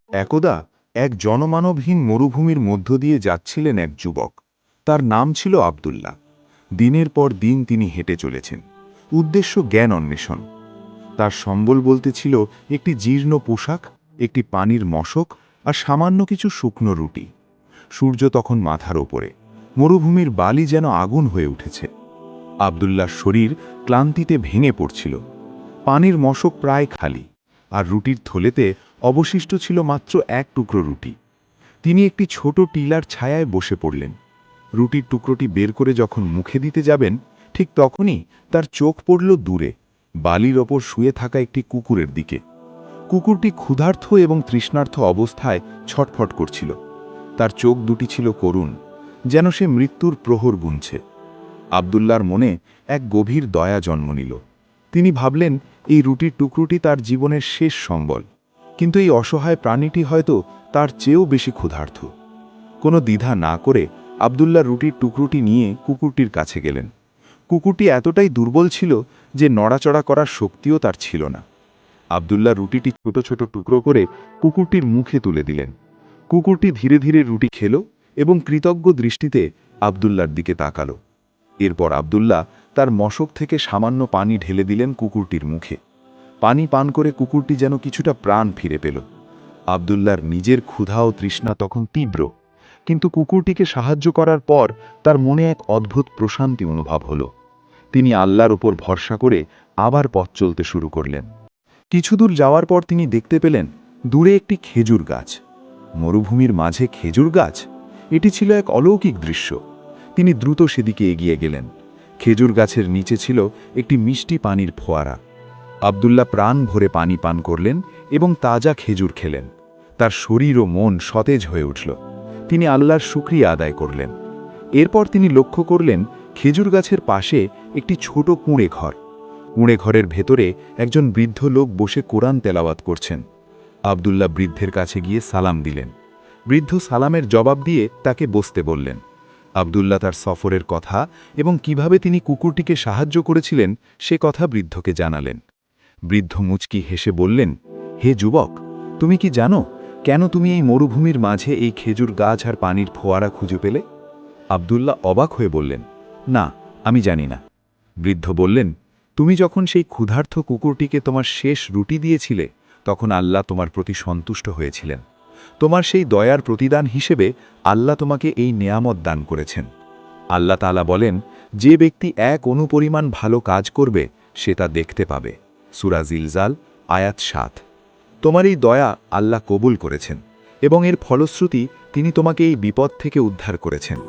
একদা এক জনমানবহীন মরুভূমির মধ্য দিয়ে যাচ্ছিলেন এক যুবক। তার নাম ছিল আব্দুল্লাহ। দিনের পর দিন তিনি হেঁটে চলেছেন, উদ্দেশ্য জ্ঞান অন্বেষণ। তার সম্বল বলতে ছিল একটি জীর্ণ পোশাক, একটি পানির মশক আর সামান্য কিছু শুকনো রুটি। সূর্য তখন মাথার ওপরে, মরুভূমির বালি যেন আগুন হয়ে উঠেছে। আব্দুল্লাহর শরীর ক্লান্তিতে ভেঙে পড়ছিল। পানির মশক প্রায় খালি, আর রুটির থলেতে অবশিষ্ট ছিল মাত্র এক টুকরো রুটি। তিনি একটি ছোট টিলার ছায়ায় বসে পড়লেন। রুটির টুকরোটি বের করে যখন মুখে দিতে যাবেন, ঠিক তখনই তার চোখ পড়ল দূরে, বালির ওপর শুয়ে থাকা একটি কুকুরের দিকে। কুকুরটি ক্ষুধার্ত এবং তৃষ্ণার্ত অবস্থায় ছটফট করছিল। তার চোখ দুটি ছিল করুণ, যেন সে মৃত্যুর প্রহর গুনছে। আব্দুল্লাহর মনে এক গভীর দয়া জন্ম নিল। তিনি ভাবলেন, এই রুটির টুকরোটি তার জীবনের শেষ সম্বল, কিন্তু এই অসহায় প্রাণীটি হয়তো তার চেয়েও বেশি ক্ষুধার্ত। কোনো দ্বিধা না করে আব্দুল্লাহ রুটির টুকরোটি নিয়ে কুকুরটির কাছে গেলেন। কুকুরটি এতটাই দুর্বল ছিল যে নড়াচড়া করার শক্তিও তার ছিল না। আব্দুল্লাহ রুটিটি ছোট ছোট টুকরো করে কুকুরটির মুখে তুলে দিলেন। কুকুরটি ধীরে ধীরে রুটি খেল এবং কৃতজ্ঞ দৃষ্টিতে আব্দুল্লাহর দিকে তাকালো। এরপর আব্দুল্লাহ তার মশক থেকে সামান্য পানি ঢেলে দিলেন কুকুরটির মুখে। পানি পান করে কুকুরটি যেন কিছুটা প্রাণ ফিরে পেল। আব্দুল্লাহর নিজের ক্ষুধা ও তৃষ্ণা তখন তীব্র, কিন্তু কুকুরটিকে সাহায্য করার পর তার মনে এক অদ্ভুত প্রশান্তি অনুভব হল। তিনি আল্লাহর উপর ভরসা করে আবার পথ চলতে শুরু করলেন। কিছুদূর যাওয়ার পর তিনি দেখতে পেলেন দূরে একটি খেজুর গাছ। মরুভূমির মাঝে খেজুর গাছ, এটি ছিল এক অলৌকিক দৃশ্য। তিনি দ্রুত সেদিকে এগিয়ে গেলেন। খেজুর গাছের নিচে ছিল একটি মিষ্টি পানির ফোয়ারা। আব্দুল্লাহ প্রাণ ভরে পানি পান করলেন এবং তাজা খেজুর খেলেন। তার শরীর ও মন সতেজ হয়ে উঠল। তিনি আল্লাহর শুকরিয়া আদায় করলেন। এরপর তিনি লক্ষ্য করলেন খেজুর গাছের পাশে একটি ছোট কুঁড়ে ঘর। কুঁড়ে ঘরের ভেতরে একজন বৃদ্ধ লোক বসে কোরআন তেলাওয়াত করছেন। আব্দুল্লাহ বৃদ্ধের কাছে গিয়ে সালাম দিলেন। বৃদ্ধ সালামের জবাব দিয়ে তাকে বসতে বললেন। আব্দুল্লাহ তার সফরের কথা এবং কিভাবে তিনি কুকুরটিকে সাহায্য করেছিলেন সে কথা বৃদ্ধকে জানালেন। বৃদ্ধ মুচকি হেসে বললেন, হে যুবক, তুমি কি জানো কেন তুমি এই মরুভূমির মাঝে এই খেজুর গাছ আর পানির ফোয়ারা খুঁজে পেলে? আব্দুল্লাহ অবাক হয়ে বললেন, না, আমি জানি না। বৃদ্ধ বললেন, তুমি যখন সেই ক্ষুধার্ত কুকুরটিকে তোমার শেষ রুটি দিয়েছিলে, তখন আল্লাহ তোমার প্রতি সন্তুষ্ট হয়েছিলেন। তোমার সেই দয়ার প্রতিদান হিসেবে আল্লাহ তোমাকে এই নেয়ামত দান করেছেন। আল্লাহ তাআলা বলেন, যে ব্যক্তি এক অনুপরিমাণ ভালো কাজ করবে সে তা দেখতে পাবে। সূরা জিলজাল, আয়াত ৭। তোমার এই দয়া আল্লাহ কবুল করেছেন এবং এর ফলশ্রুতি তিনি তোমাকে এই বিপদ থেকে উদ্ধার করেছেন।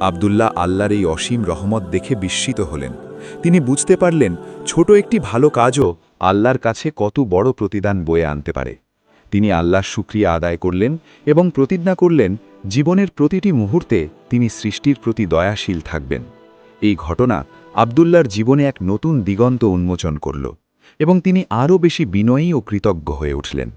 আব্দুল্লাহ আল্লাহর এই অসীম রহমত দেখে বিস্মিত হলেন। তিনি বুঝতে পারলেন ছোট একটি ভালো কাজও আল্লাহর কাছে কত বড় প্রতিদান বয়ে আনতে পারে। তিনি আল্লাহর শুকরিয়া আদায় করলেন এবং প্রতিজ্ঞা করলেন জীবনের প্রতিটি মুহূর্তে তিনি সৃষ্টির প্রতি দয়াশীল থাকবেন। এই ঘটনা আব্দুল্লাহর জীবনে এক নতুন দিগন্ত উন্মোচন করল এবং তিনি আরও বেশি বিনয়ী ও কৃতজ্ঞ হয়ে উঠলেন।